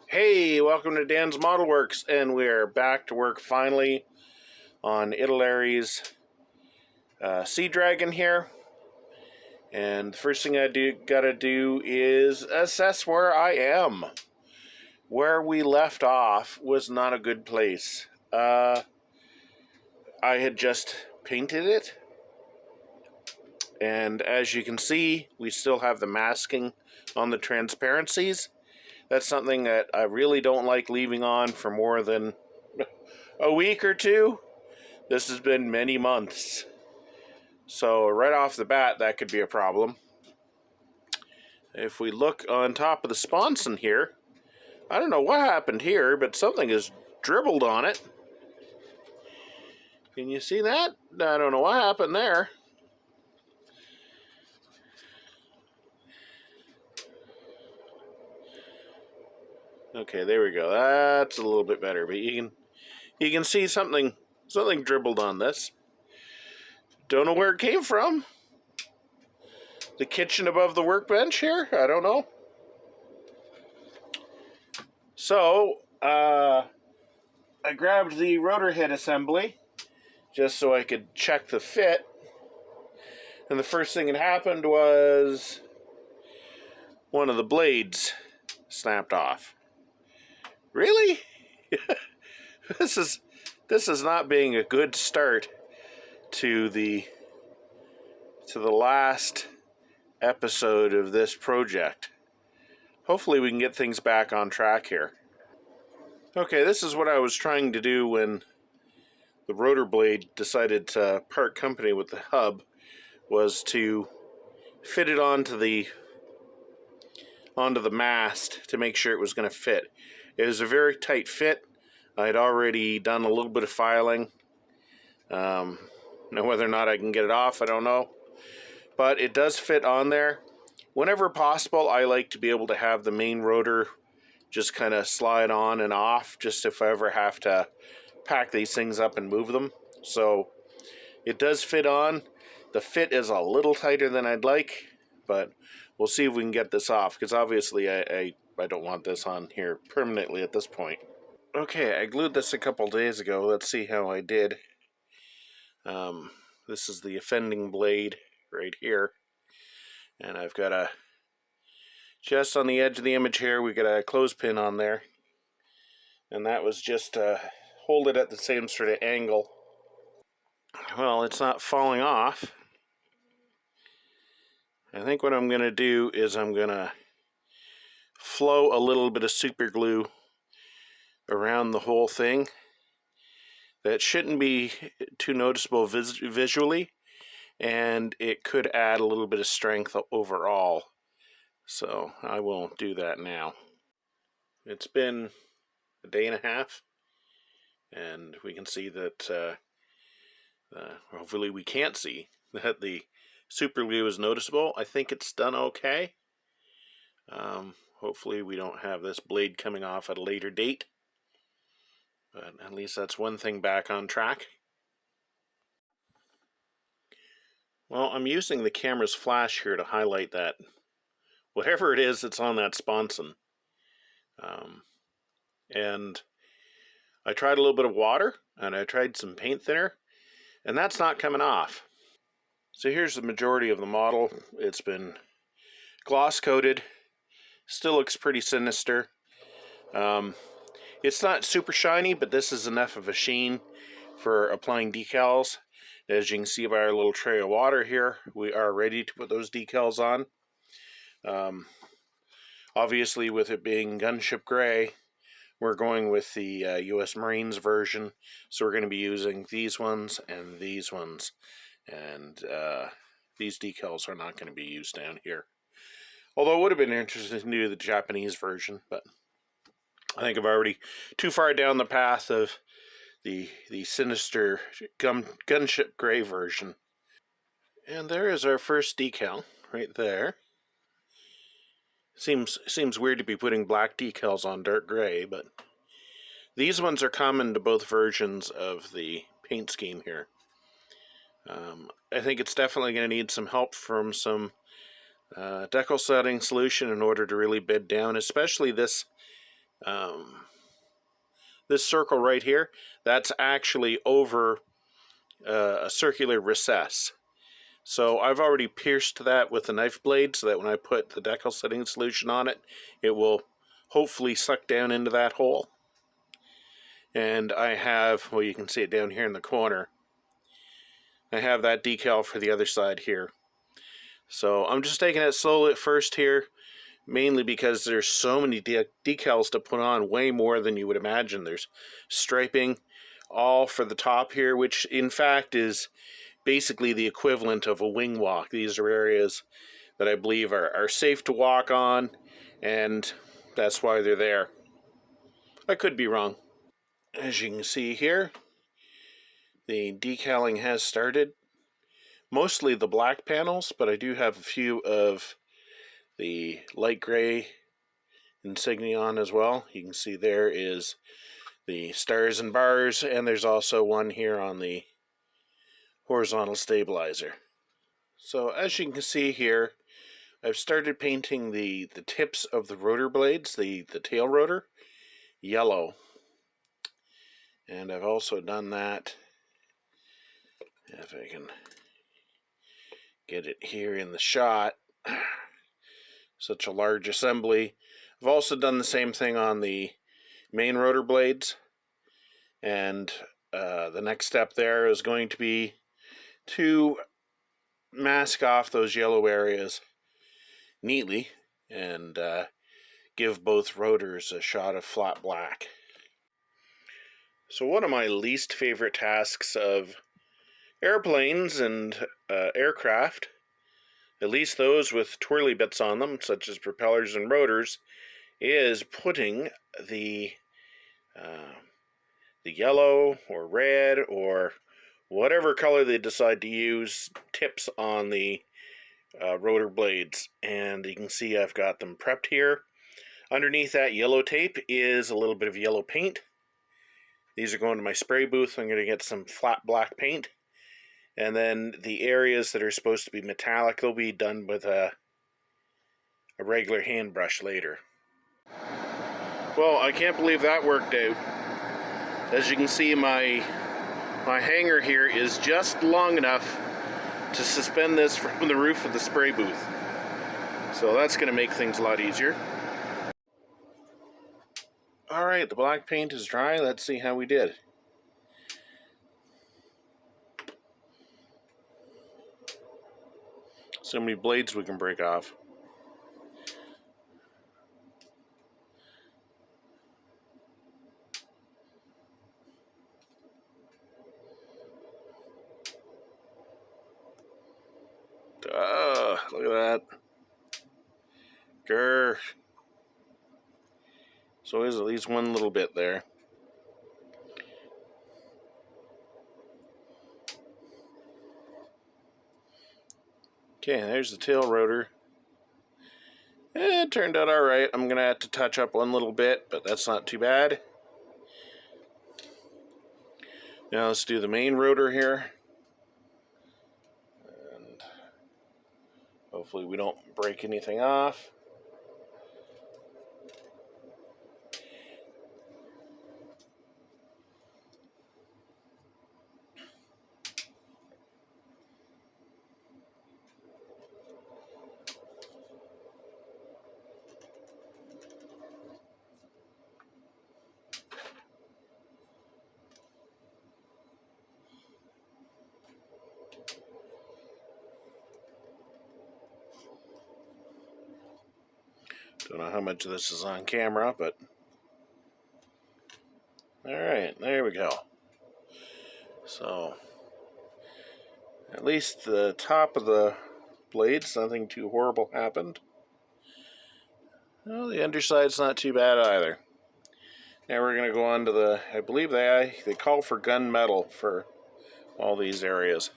Hey, welcome to Dan's Model Works, and we're back to work finally on Italeri's Sea Dragon here. And the first thing gotta do is assess where I am. Where we left off was not a good place. I had just painted it, and as you can see, we still have the masking on the transparencies. That's something that I really don't like leaving on for more than a week or two. This has been many months. So right off the bat, that could be a problem. If we look on top of the sponson here, I don't know what happened here, but something has dribbled on it. Can you see that? I don't know what happened there. Okay, there we go. That's a little bit better, but you can see something dribbled on this. Don't know where it came from. The kitchen above the workbench here? I don't know. So, I grabbed the rotor head assembly just so I could check the fit. And the first thing that happened was one of the blades snapped off. Really? This is not being a good start to the last episode of this project. Hopefully we can get things back on track here. Okay, this is what I was trying to do when the rotor blade decided to part company with the hub, was to fit it onto the mast to make sure it was going to fit. It was a very tight fit. I'd already done a little bit of filing. Now whether or not I can get it off, I don't know. But it does fit on there. Whenever possible, I like to be able to have the main rotor just kind of slide on and off, just if I ever have to pack these things up and move them. So it does fit on. The fit is a little tighter than I'd like, but we'll see if we can get this off, because obviously I don't want this on here permanently at this point. Okay, I glued this a couple days ago. Let's see how I did. This is the offending blade right here. And I've got just on the edge of the image here, we got a clothespin on there. And that was just to hold it at the same sort of angle. Well, it's not falling off. I think what I'm going to do is I'm going to flow a little bit of super glue around the whole thing. That shouldn't be too noticeable visually, and it could add a little bit of strength overall. So I will do that now. It's been a day and a half, and we can see that, hopefully we can't see that the super glue is noticeable. I think it's done okay. Hopefully we don't have this blade coming off at a later date. But at least that's one thing back on track. Well, I'm using the camera's flash here to highlight that whatever it is that's on that sponson. And I tried a little bit of water, and I tried some paint thinner, and that's not coming off. So here's the majority of the model. It's been gloss coated. Still looks pretty sinister. It's not super shiny, but this is enough of a sheen for applying decals. As you can see by our little tray of water here, we are ready to put those decals on. Obviously, with it being gunship gray, we're going with the U.S. Marines version, so we're going to be using these ones and these ones. And these decals are not going to be used down here. Although it would have been interesting to do the Japanese version, but I think I'm already too far down the path of the sinister gunship gray version. And there is our first decal right there. Seems weird to be putting black decals on dark gray, but these ones are common to both versions of the paint scheme here. I think it's definitely going to need some help from some decal setting solution in order to really bed down, especially this This circle right here, that's actually over a circular recess. So I've already pierced that with a knife blade so that when I put the decal setting solution on it, it will hopefully suck down into that hole. And I have, well, you can see it down here in the corner, I have that decal for the other side here. So I'm just taking it slowly at first here, mainly because there's so many decals to put on, way more than you would imagine. There's striping all for the top here, which in fact is basically the equivalent of a wing walk. These are areas that I believe are safe to walk on, and that's why they're there. I could be wrong. As you can see here, the decaling has started. Mostly the black panels, but I do have a few of the light gray insignia on as well. You can see there is the stars and bars, and there's also one here on the horizontal stabilizer. So as you can see here, I've started painting the tips of the rotor blades, the tail rotor, yellow. And I've also done that, if I can get it here in the shot, such a large assembly. I've also done the same thing on the main rotor blades, and the next step there is going to be to mask off those yellow areas neatly and give both rotors a shot of flat black. So one of my least favorite tasks of airplanes and aircraft, at least those with twirly bits on them, such as propellers and rotors, is putting the yellow or red or whatever color they decide to use tips on the rotor blades. And you can see I've got them prepped here. Underneath that yellow tape is a little bit of yellow paint. These are going to my spray booth. I'm going to get some flat black paint. And then the areas that are supposed to be metallic, they'll be done with a regular hand brush later. Well, I can't believe that worked out. As you can see, my hanger here is just long enough to suspend this from the roof of the spray booth. So that's going to make things a lot easier. Alright, the black paint is dry. Let's see how we did. So many blades we can break off. Look at that. Grr. So there's at least one little bit there. Okay, there's the tail rotor. It turned out alright. I'm going to have to touch up one little bit, but that's not too bad. Now let's do the main rotor here. And hopefully we don't break anything off. Don't know how much of this is on camera, but alright, there we go. So, at least the top of the blades, nothing too horrible happened. Well, the underside's not too bad either. Now we're going to go on to the, I believe they call for gunmetal for all these areas.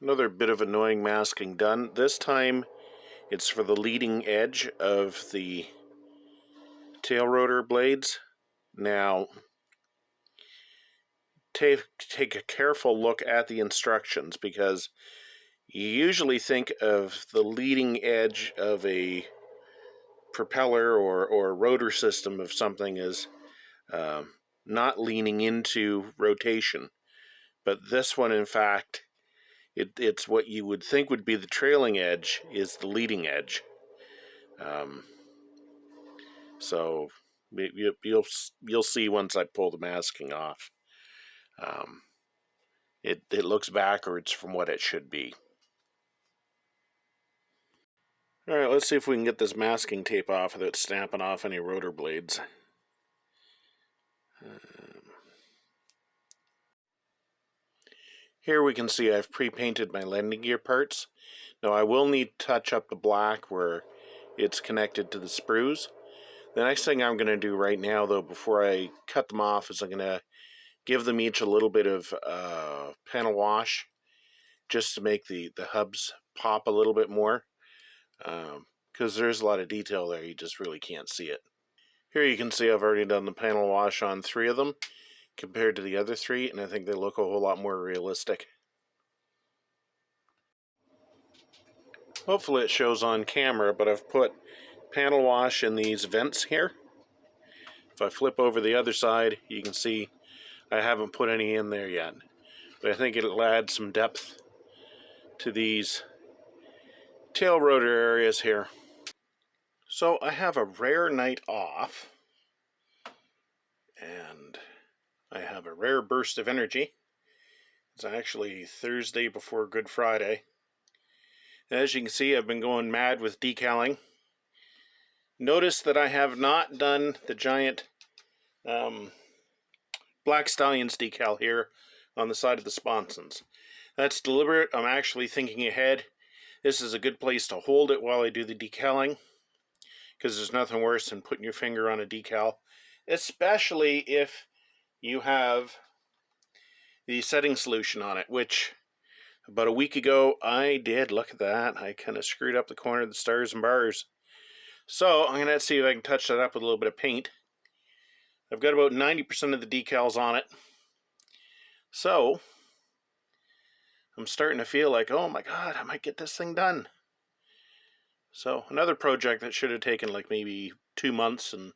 Another bit of annoying masking done. This time it's for the leading edge of the tail rotor blades. Now, take a careful look at the instructions, because you usually think of the leading edge of a propeller or rotor system of something is not leaning into rotation. But this one, in fact, it's what you would think would be the trailing edge is the leading edge. So you'll see once I pull the masking off. It looks backwards from what it should be. All right, let's see if we can get this masking tape off without snapping off any rotor blades. Here we can see I've pre-painted my landing gear parts. Now I will need to touch up the black where it's connected to the sprues. The next thing I'm going to do right now, though, before I cut them off, is I'm going to give them each a little bit of panel wash just to make the hubs pop a little bit more. Because there's a lot of detail there, you just really can't see it. Here you can see I've already done the panel wash on 3 of them compared to the other 3, and I think they look a whole lot more realistic. Hopefully it shows on camera, but I've put panel wash in these vents here. If I flip over the other side, you can see I haven't put any in there yet. But I think it'll add some depth to these tail rotor areas here. So I have a rare night off, and I have a rare burst of energy. It's actually Thursday before Good Friday. As you can see, I've been going mad with decaling. Notice that I have not done the giant Black Stallions decal here on the side of the sponsons. That's deliberate. I'm actually thinking ahead. This is a good place to hold it while I do the decaling, because there's nothing worse than putting your finger on a decal, especially if you have the setting solution on it, which about a week ago I did. Look at that. I kind of screwed up the corner of the stars and bars. So I'm going to see if I can touch that up with a little bit of paint. I've got about 90% of the decals on it. So I'm starting to feel like, oh my God, I might get this thing done. So another project that should have taken like maybe 2 months and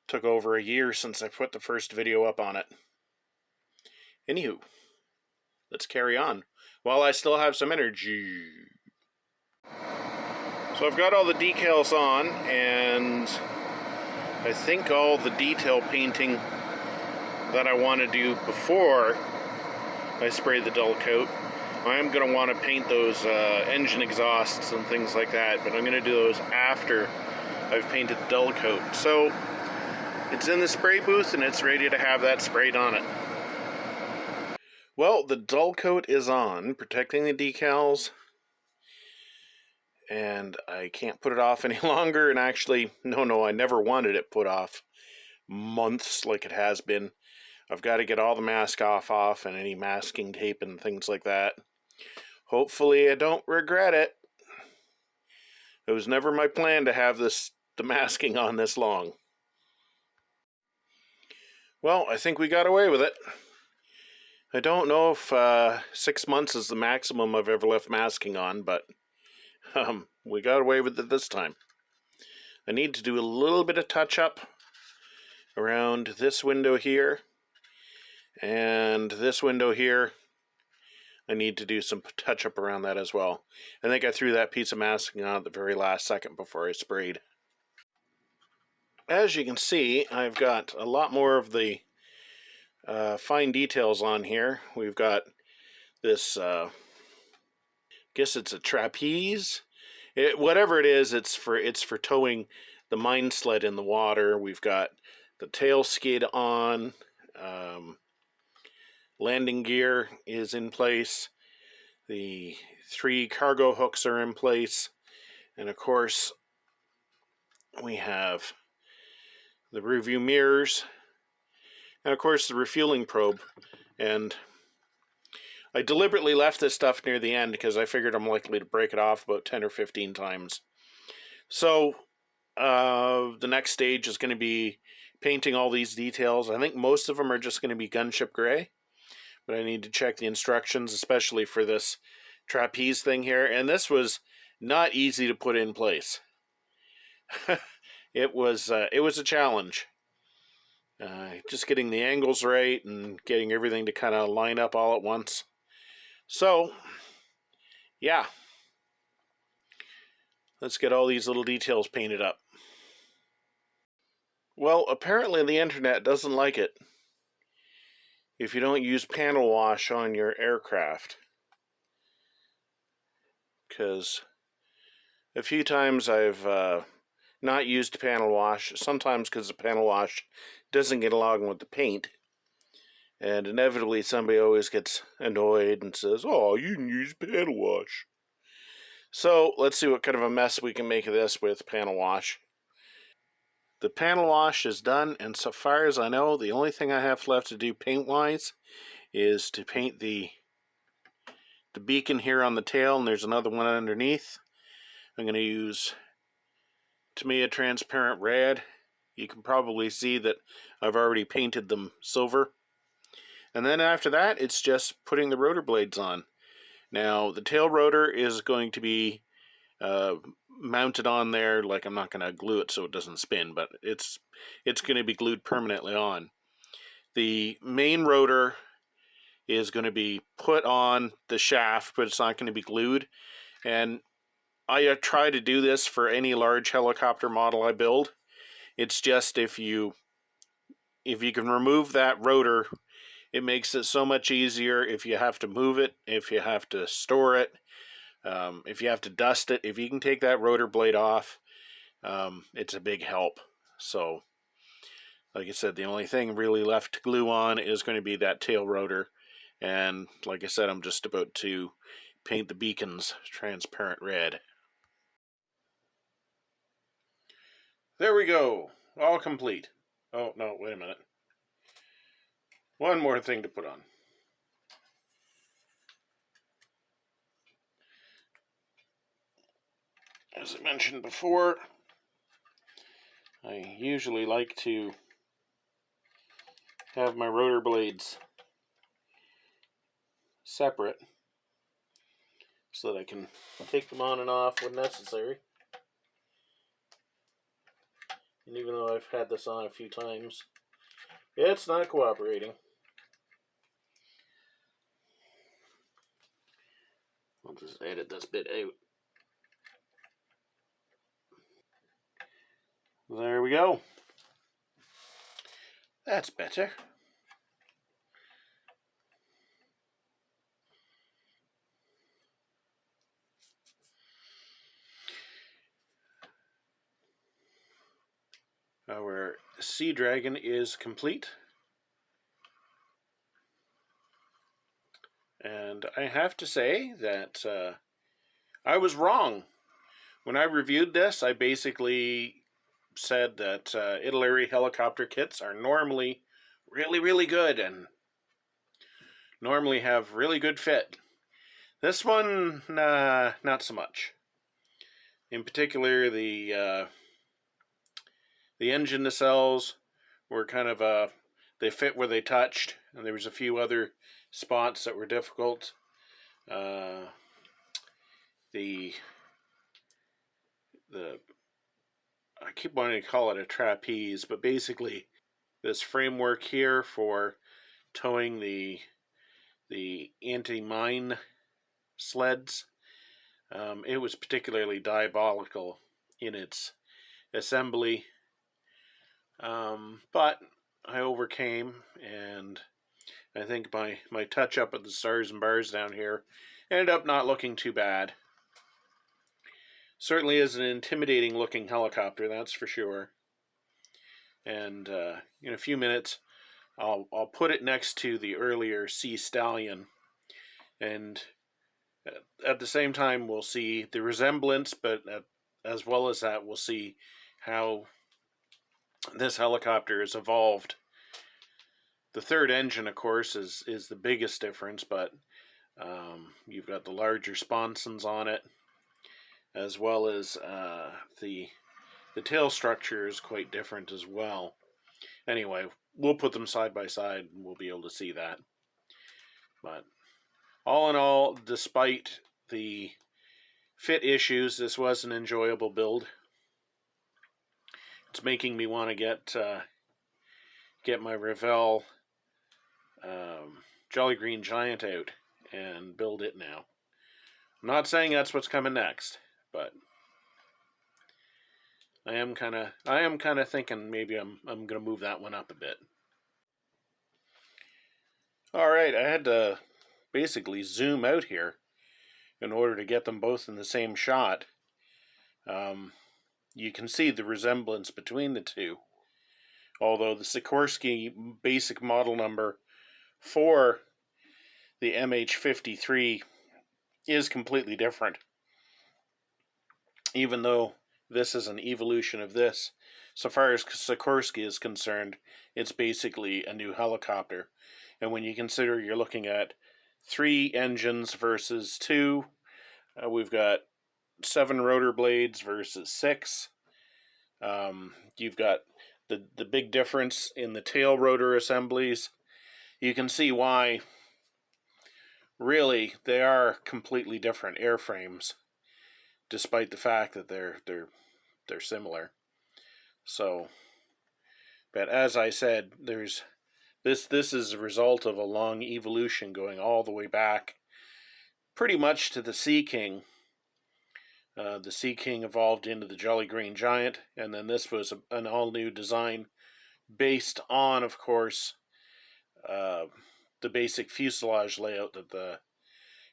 took over a year since I put the first video up on it. Anywho, let's carry on while I still have some energy. So I've got all the decals on, and I think all the detail painting that I want to do before I spray the dull coat. I am going to want to paint those engine exhausts and things like that, but I'm going to do those after I've painted the dull coat. So it's in the spray booth and it's ready to have that sprayed on it. Well, the dull coat is on, protecting the decals, and I can't put it off any longer. And actually, no, I never wanted it put off months like it has been. I've got to get all the mask off and any masking tape and things like that. Hopefully I don't regret it. It was never my plan to have the masking on this long. Well, I think we got away with it. I don't know if 6 months is the maximum I've ever left masking on, but we got away with it this time. I need to do a little bit of touch-up around this window here and this window here. I need to do some touch-up around that as well. I think I threw that piece of masking on at the very last second before I sprayed. As you can see, I've got a lot more of the fine details on here. We've got this, guess it's a trapeze. Whatever it is, it's for towing the mine sled in the water. We've got the tail skid on. Landing gear is in place. The 3 cargo hooks are in place. And of course, we have the rear view mirrors. And of course, the refueling probe. And I deliberately left this stuff near the end because I figured I'm likely to break it off about 10 or 15 times. So the next stage is going to be painting all these details. I think most of them are just going to be gunship gray. But I need to check the instructions, especially for this trapeze thing here. And this was not easy to put in place. it was a challenge. Just getting the angles right and getting everything to kind of line up all at once. So, yeah, let's get all these little details painted up. Well, apparently the internet doesn't like it if you don't use panel wash on your aircraft. Because a few times I've not used panel wash, sometimes because the panel wash doesn't get along with the paint. And inevitably somebody always gets annoyed and says, "Oh, you didn't use panel wash." So let's see what kind of a mess we can make of this with panel wash. The panel wash is done, and so far as I know, the only thing I have left to do paint-wise is to paint the beacon here on the tail, and there's another one underneath. I'm going to use, to me, a transparent red. You can probably see that I've already painted them silver. And then after that, it's just putting the rotor blades on. Now, the tail rotor is going to be mounted on there. Like, I'm not going to glue it so it doesn't spin, but it's going to be glued permanently on. The main rotor is going to be put on the shaft, but it's not going to be glued. And I try to do this for any large helicopter model I build. It's just if you can remove that rotor, it makes it so much easier if you have to move it, if you have to store it, if you have to dust it. If you can take that rotor blade off, it's a big help. So, like I said, the only thing really left to glue on is going to be that tail rotor. And like I said, I'm just about to paint the beacons transparent red. There we go. All complete. Oh, no, wait a minute. One more thing to put on. As I mentioned before, I usually like to have my rotor blades separate so that I can take them on and off when necessary. And even though I've had this on a few times, it's not cooperating. I'll just edit this bit out. There we go. That's better. Our Sea Dragon is complete. And I have to say that I was wrong. When I reviewed this, I basically said that Italeri helicopter kits are normally really, really good and normally have really good fit. This one, not so much. In particular, the engine nacelles were kind of they fit where they touched, and there was a few other spots that were difficult. I keep wanting to call it a trapeze, but basically this framework here for towing the anti-mine sleds, it was particularly diabolical in its assembly, but I overcame, and I think my touch up at the stars and bars down here ended up not looking too bad. Certainly is an intimidating looking helicopter, that's for sure. And in a few minutes, I'll put it next to the earlier Sea Stallion, and at the same time we'll see the resemblance, but as well as that, we'll see how this helicopter has evolved. The third engine, of course, is the biggest difference, but you've got the larger sponsons on it, as well as the tail structure is quite different as well. Anyway, we'll put them side by side and we'll be able to see that. But all in all, despite the fit issues, this was an enjoyable build. It's making me want to get my Revell Jolly Green Giant out and build it now. I'm not saying that's what's coming next, but I am kind of thinking maybe I'm gonna move that one up a bit. All right, I had to basically zoom out here in order to get them both in the same shot. You can see the resemblance between the two, although the Sikorsky basic model number for the MH-53 is completely different. Even though this is an evolution of this, so far as Sikorsky is concerned, it's basically a new helicopter. And when you consider you're looking at 3 engines versus 2, we've got 7 rotor blades versus 6. You've got the big difference in the tail rotor assemblies. You can see why, really, they are completely different airframes, despite the fact that they're similar. So, but as I said, there's this is a result of a long evolution going all the way back, pretty much to the Sea King. The Sea King evolved into the Jolly Green Giant, and then this was an all-new design based on, of course, the basic fuselage layout that the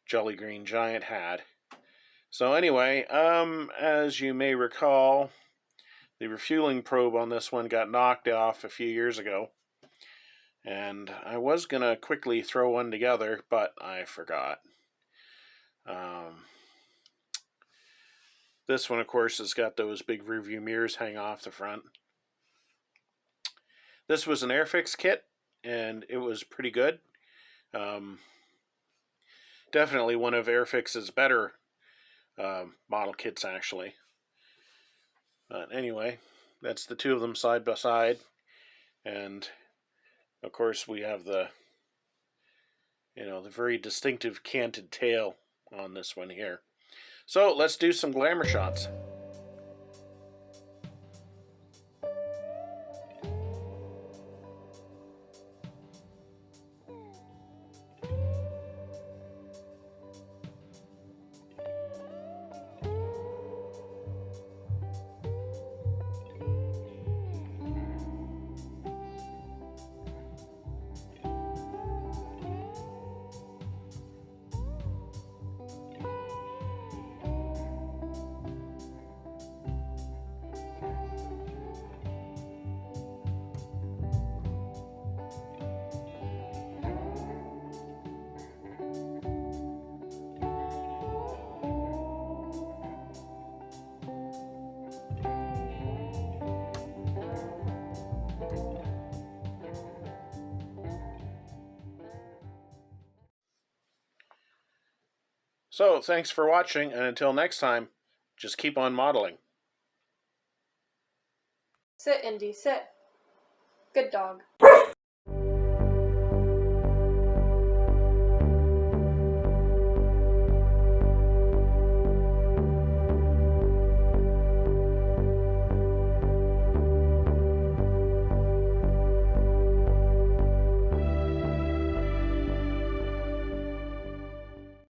Jolly Green Giant had. So anyway, as you may recall, the refueling probe on this one got knocked off a few years ago, and I was going to quickly throw one together, but I forgot. This one, of course, has got those big rearview mirrors hang off the front. This was an Airfix kit, and it was pretty good. Definitely one of Airfix's better model kits, actually. But anyway, that's the two of them side by side. And, of course, we have the very distinctive canted tail on this one here. So let's do some glamour shots. So, thanks for watching, and until next time, just keep on modeling. Sit, Indy, sit. Good dog.